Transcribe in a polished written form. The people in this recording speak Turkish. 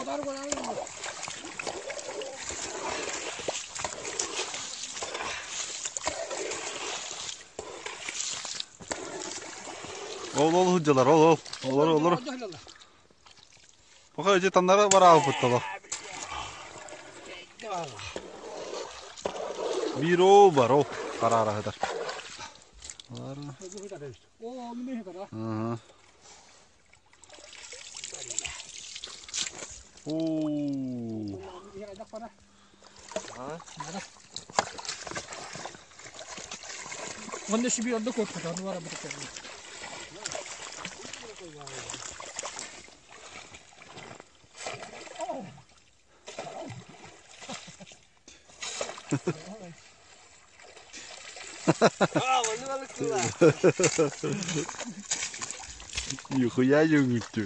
Ol hıccalar ol. Olur. Bakın önce tanlara var ağır fıttalı. Bir o var o. Karara kadar. Var. O ne kadar? Hı. Oo. Onda şu bir anda korktu. Onu var bir tane. Yuhuya yunguttu.